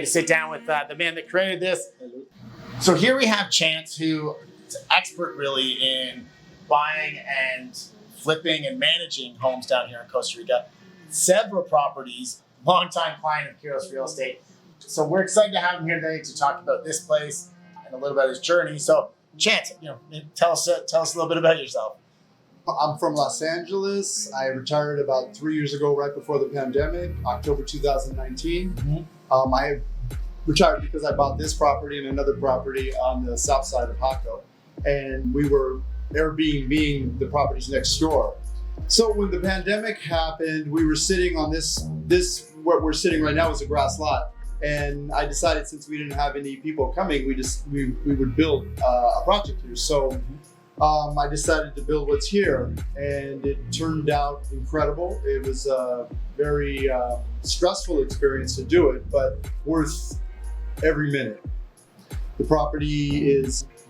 To sit down with the man that created this. So here we have Chance, who is an expert really in buying and flipping and managing homes down here in Costa Rica. Several properties, longtime client of Kiros Real Estate. So we're excited to have him here today to talk about this place and a little bit of his journey. So Chance, tell us a little bit about yourself. I'm from Los Angeles. I retired about 3 years ago, right before the pandemic, October 2019. Mm-hmm. I retired because I bought this property and another property on the south side of Jaco, and we were Airbnb-ing the properties next door. So when the pandemic happened, we were sitting on this where we're sitting right now is a grass lot, and I decided since we didn't have any people coming, we would build a project here. So I decided to build what's here, and it turned out incredible. It was a very stressful experience to do it, but worth every minute. The property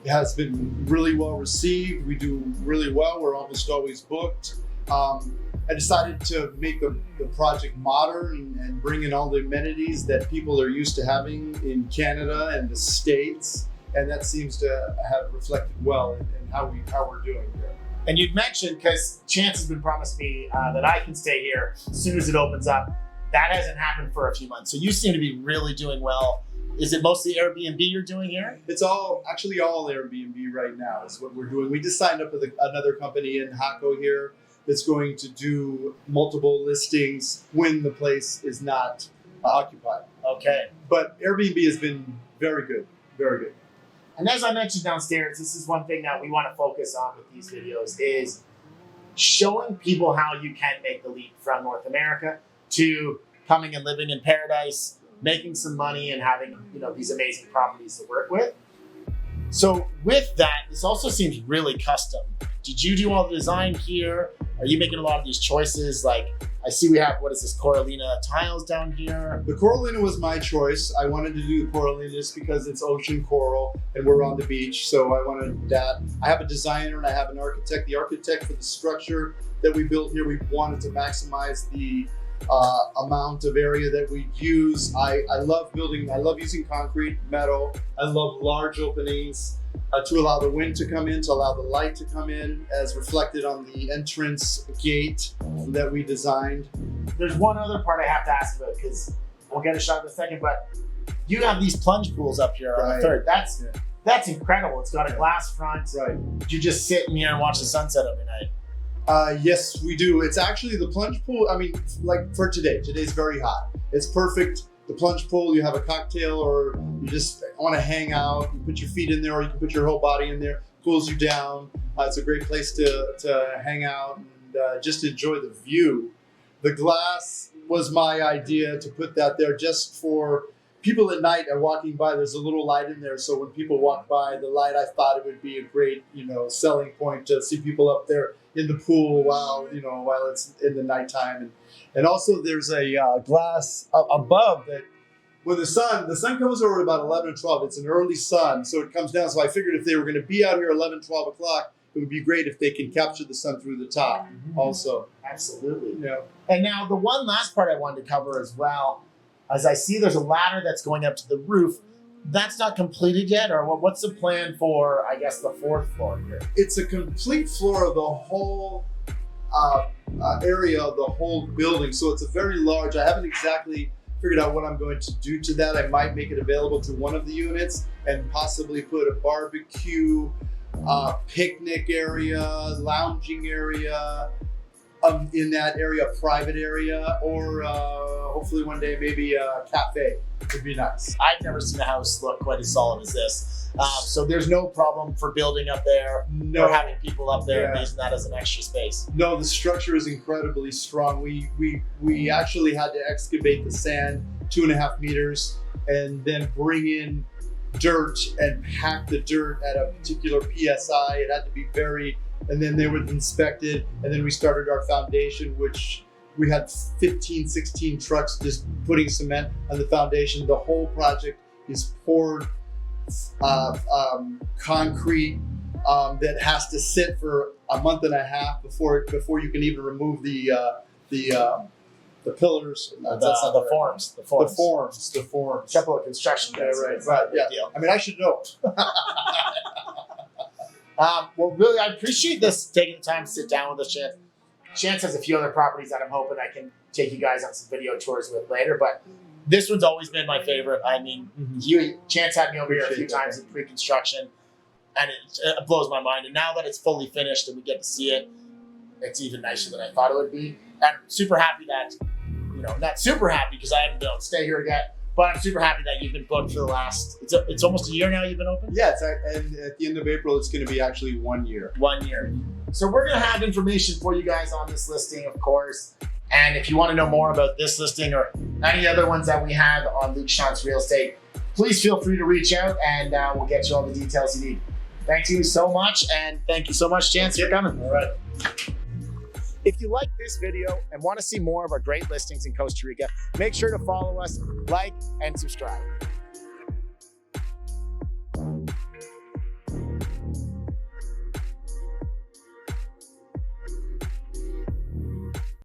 has been really well received. We do really well. We're almost always booked. I decided to make the project modern and bring in all the amenities that people are used to having in Canada and the States, and that seems to have reflected well in how we're doing here. And you'd mentioned, because Chance has been promised me that I can stay here as soon as it opens up. That hasn't happened for a few months. So you seem to be really doing well. Is it mostly Airbnb you're doing here? It's actually all Airbnb right now is what we're doing. We just signed up with another company in Jaco here that's going to do multiple listings when the place is not occupied. Okay. But Airbnb has been very good, very good. And as I mentioned downstairs, this is one thing that we want to focus on with these videos is showing people how you can make the leap from North America to coming and living in paradise, making some money and having these amazing properties to work with. So with that, this also seems really custom. Did you do all the design here? Are you making a lot of these choices? Like I see we have, what is this, Coralina tiles down here? The Coralina was my choice. I wanted to do the Coralina just because it's ocean coral and we're on the beach. So I wanted that. I have a designer and I have an architect. The architect for the structure that we built here, we wanted to maximize the amount of area that we use. I love using concrete, metal. I love large openings to allow the wind to come in, to allow the light to come in as reflected on the entrance gate that we designed. There's one other part I have to ask about because we'll get a shot in a second, but you have these plunge pools up here on the third. That's incredible. It's got a glass front. Right. You just sit in here and watch the sunset every night. Yes, we do. It's actually the plunge pool. I mean, like for today's very hot. It's perfect. The plunge pool, you have a cocktail or you just want to hang out. You put your feet in there or you can put your whole body in there. Cools you down. It's a great place to hang out and just enjoy the view. The glass was my idea to put that there just for people at night are walking by. There's a little light in there. So when people walk by the light, I thought it would be a great, selling point to see people up there in the pool while it's in the nighttime. And also there's a glass above that when the sun comes over at about 11 or 12, it's an early sun. So it comes down. So I figured if they were going to be out here 11, 12 o'clock, it would be great if they can capture the sun through the top also. Absolutely. Yeah. And now the one last part I wanted to cover as well, as I see there's a ladder that's going up to the roof. That's not completed yet, or what's the plan for, I guess, the fourth floor here? It's a complete floor of the whole area of the whole building. So it's a very large, I haven't exactly figured out what I'm going to do to that. I might make it available to one of the units and possibly put a barbecue, picnic area, lounging area, in that area, a private area, or hopefully one day maybe a cafe would be nice. I've never seen a house look quite as solid as this. So there's no problem for building up there or having people up there and using that as an extra space. No, the structure is incredibly strong. We actually had to excavate the sand 2.5 meters and then bring in dirt and pack the dirt at a particular PSI. It had to be and then they were inspected, and then we started our foundation, which we had 15, 16 trucks just putting cement on the foundation. The whole project is poured concrete that has to sit for a month and a half before you can even remove the The pillars. That's not the right. forms. The The forms. forms. The forms. Couple of construction Yeah, guys. right. It's not a big Yeah. deal. I mean, I should know. Well, really, I appreciate this taking the time to sit down with us, Chance. Chance has a few other properties that I'm hoping I can take you guys on some video tours with later, but this one's always been my favorite. I mean, Chance had me over here a few Appreciate that, times in pre-construction, and it blows my mind. And now that it's fully finished and we get to see it, it's even nicer than I thought it would be. And I'm super happy that, not super happy because I haven't been able to stay here yet, but I'm super happy that you've been booked for the last, it's almost a year now you've been open? Yeah, and at the end of April, it's going to be actually 1 year. 1 year. So we're going to have information for you guys on this listing, of course. And if you want to know more about this listing or any other ones that we have on Luke Shantz Real Estate, please feel free to reach out and we'll get you all the details you need. Thank you so much. And thank you so much, Chance, for coming. All right. If you like this video and want to see more of our great listings in Costa Rica, make sure to follow us, like, and subscribe.